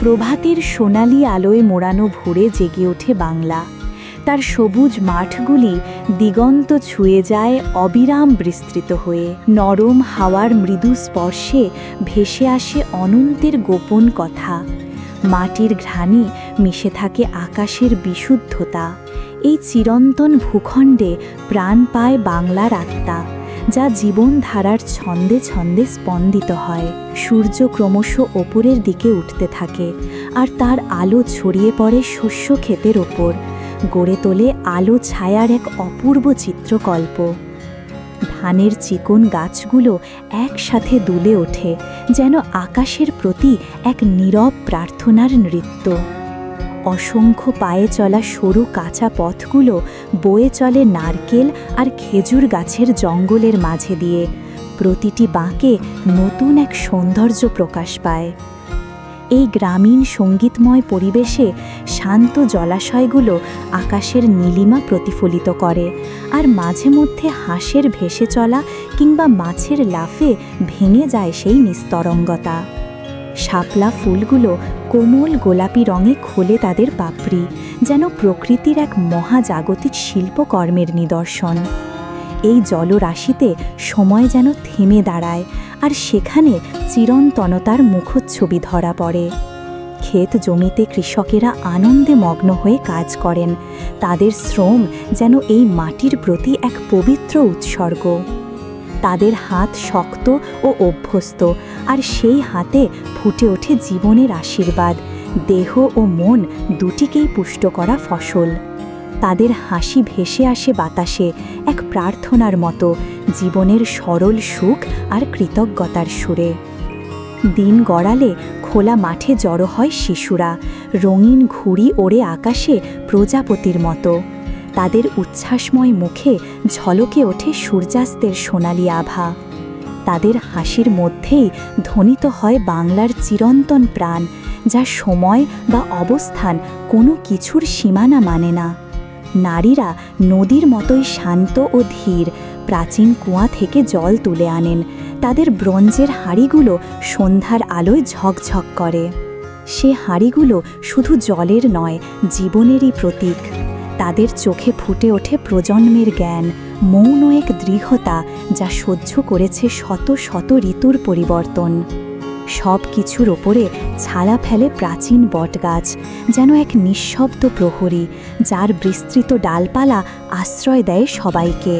প্রভাতের সোনালি আলোয় মোড়ানো ভোরে জেগে ওঠে বাংলা। তার সবুজ মাঠগুলি দিগন্ত ছুঁয়ে যায় অবিরাম বিস্তৃত হয়ে। নরম হাওয়ার মৃদু স্পর্শে ভেসে আসে অনন্তের গোপন কথা। মাটির ঘ্রাণে মিশে থাকে আকাশের বিশুদ্ধতা। এই চিরন্তন ভূখণ্ডে প্রাণ পায় বাংলার আত্মা, যা জীবনধারার ছন্দে ছন্দে স্পন্দিত হয়। সূর্য ক্রমশ ওপরের দিকে উঠতে থাকে, আর তার আলো ছড়িয়ে পড়ে শস্য ক্ষেতের ওপর, গড়ে তোলে আলো ছায়ার এক অপূর্ব চিত্রকল্প। ধানের চিকন গাছগুলো একসাথে দুলে ওঠে, যেন আকাশের প্রতি এক নীরব প্রার্থনার নৃত্য। অসংখ্য পায়ে চলা সরু কাঁচা পথগুলো বয়ে চলে নারকেল আর খেজুর গাছের জঙ্গলের মাঝে দিয়ে। প্রতিটি বাঁকে নতুন এক সৌন্দর্য প্রকাশ পায়। এই গ্রামীণ সঙ্গীতময় পরিবেশে শান্ত জলাশয়গুলো আকাশের নীলিমা প্রতিফলিত করে, আর মাঝে মধ্যে হাঁসের ভেসে চলা কিংবা মাছের লাফে ভেঙে যায় সেই নিস্তরঙ্গতা। শাপলা ফুলগুলো কোমল গোলাপি রঙে খোলে তাদের পাপড়ি, যেন প্রকৃতির এক মহাজাগতিক শিল্পকর্মের নিদর্শন। এই জলরাশিতে সময় যেন থেমে দাঁড়ায়, আর সেখানে চিরন্তনতার মুখচ্ছবি ধরা পড়ে। ক্ষেত জমিতে কৃষকেরা আনন্দে মগ্ন হয়ে কাজ করেন। তাদের শ্রম যেন এই মাটির প্রতি এক পবিত্র উৎসর্গ। তাদের হাত শক্ত ও অভ্যস্ত, আর সেই হাতে ফুটে ওঠে জীবনের আশীর্বাদ, দেহ ও মন দুটিকেই পুষ্ট করা ফসল। তাদের হাসি ভেসে আসে বাতাসে, এক প্রার্থনার মতো, জীবনের সরল সুখ আর কৃতজ্ঞতার সুরে। দিন গড়ালে খোলা মাঠে জড়ো হয় শিশুরা, রঙিন ঘুড়ি ওড়ে আকাশে প্রজাপতির মতো। তাদের উচ্ছ্বাসময় মুখে ঝলকে ওঠে সূর্যাস্তের সোনালি আভা। তাদের হাসির মধ্যেই ধ্বনিত হয় বাংলার চিরন্তন প্রাণ, যা সময় বা অবস্থান কোনো কিছুর সীমানা মানে না। নারীরা নদীর মতোই শান্ত ও ধীর প্রাচীন কুয়া থেকে জল তুলে আনেন। তাদের ব্রোঞ্জের হাঁড়িগুলো সন্ধ্যার আলোয় ঝকঝক করে। সে হাঁড়িগুলো শুধু জলের নয়, জীবনেরই প্রতীক। তাদের চোখে ফুটে ওঠে প্রজন্মের জ্ঞান, মৌন এক দৃঢ়তা, যা সহ্য করেছে শত শত ঋতুর পরিবর্তন। সব কিছুর ওপরে ছায়া ফেলে প্রাচীন বটগাছ, যেন এক নিঃশব্দ প্রহরী, যার বিস্তৃত ডালপালা আশ্রয় দেয় সবাইকে।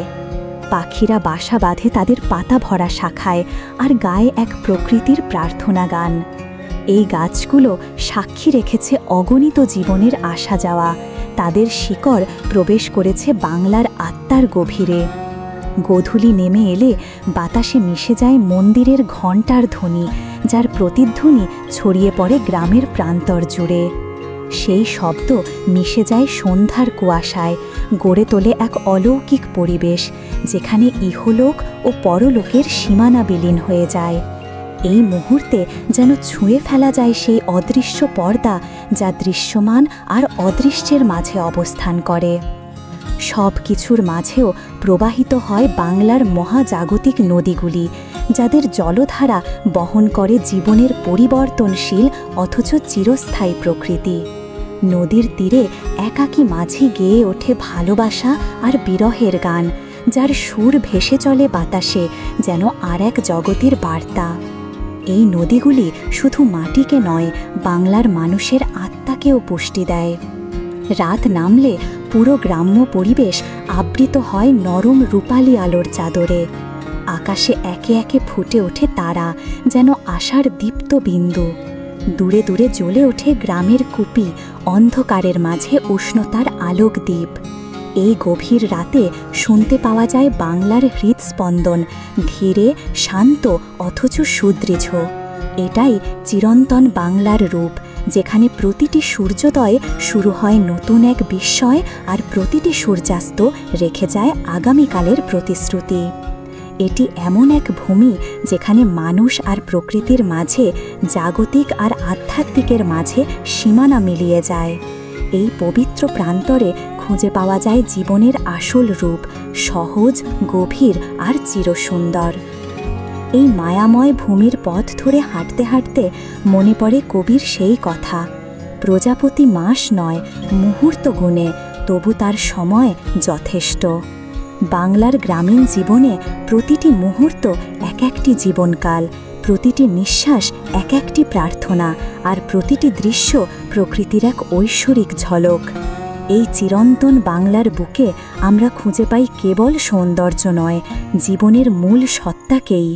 পাখিরা বাসা বাঁধে তাদের পাতা ভরা শাখায়, আর গায়ে এক প্রকৃতির প্রার্থনা গান। এই গাছগুলো সাক্ষী রেখেছে অগণিত জীবনের আসা যাওয়া। তাদের শিকড় প্রবেশ করেছে বাংলার আত্মার গভীরে। গোধূলি নেমে এলে বাতাসে মিশে যায় মন্দিরের ঘণ্টার ধ্বনি, যার প্রতিধ্বনি ছড়িয়ে পড়ে গ্রামের প্রান্তর জুড়ে। সেই শব্দ মিশে যায় সন্ধ্যার কুয়াশায়, গড়ে তোলে এক অলৌকিক পরিবেশ, যেখানে ইহলোক ও পরলোকের সীমানা বিলীন হয়ে যায়। এই মুহূর্তে যেন ছুঁয়ে ফেলা যায় সেই অদৃশ্য পর্দা, যা দৃশ্যমান আর অদৃশ্যের মাঝে অবস্থান করে। সব কিছুর মাঝেও প্রবাহিত হয় বাংলার মহাজাগতিক নদীগুলি, যাদের জলধারা বহন করে জীবনের পরিবর্তনশীল অথচ চিরস্থায়ী প্রকৃতি। নদীর তীরে একাকী মাঝি গেয়ে ওঠে ভালোবাসা আর বিরহের গান, যার সুর ভেসে চলে বাতাসে, যেন আর এক জগতের বার্তা। এই নদীগুলি শুধু মাটিকে নয়, বাংলার মানুষের আত্মাকেও পুষ্টি দেয়। রাত নামলে পুরো গ্রাম্য পরিবেশ আবৃত হয় নরম রূপালী আলোর চাদরে। আকাশে একে একে ফুটে ওঠে তারা, যেন আশার দীপ্ত বিন্দু। দূরে দূরে জ্বলে ওঠে গ্রামের কুপি, অন্ধকারের মাঝে উষ্ণতার আলোক দ্বীপ। এই গভীর রাতে শুনতে পাওয়া যায় বাংলার হৃদস্পন্দন, ধীরে, শান্ত অথচ সুদৃঢ়। এটাই চিরন্তন বাংলার রূপ, যেখানে প্রতিটি সূর্যোদয়ে শুরু হয় নতুন এক বিস্ময়, আর প্রতিটি সূর্যাস্ত রেখে যায় আগামীকালের প্রতিশ্রুতি। এটি এমন এক ভূমি যেখানে মানুষ আর প্রকৃতির মাঝে, জাগতিক আর আধ্যাত্মিকের মাঝে সীমানা মিলিয়ে যায়। এই পবিত্র প্রান্তরে খুঁজে পাওয়া যায় জীবনের আসল রূপ, সহজ, গভীর আর চিরসুন্দর। এই মায়াময় ভূমির পথ ধরে হাঁটতে হাঁটতে মনে পড়ে কবির সেই কথা, প্রজাপতি মাস নয় মুহূর্ত গুণে, তবু তার সময় যথেষ্ট। বাংলার গ্রামীণ জীবনে প্রতিটি মুহূর্ত এক একটি জীবনকাল, প্রতিটি নিঃশ্বাস এক একটি প্রার্থনা, আর প্রতিটি দৃশ্য প্রকৃতির এক ঐশ্বরিক ঝলক। এই চিরন্তন বাংলার বুকে আমরা খুঁজে পাই কেবল সৌন্দর্য নয়, জীবনের মূল সত্তাকেই।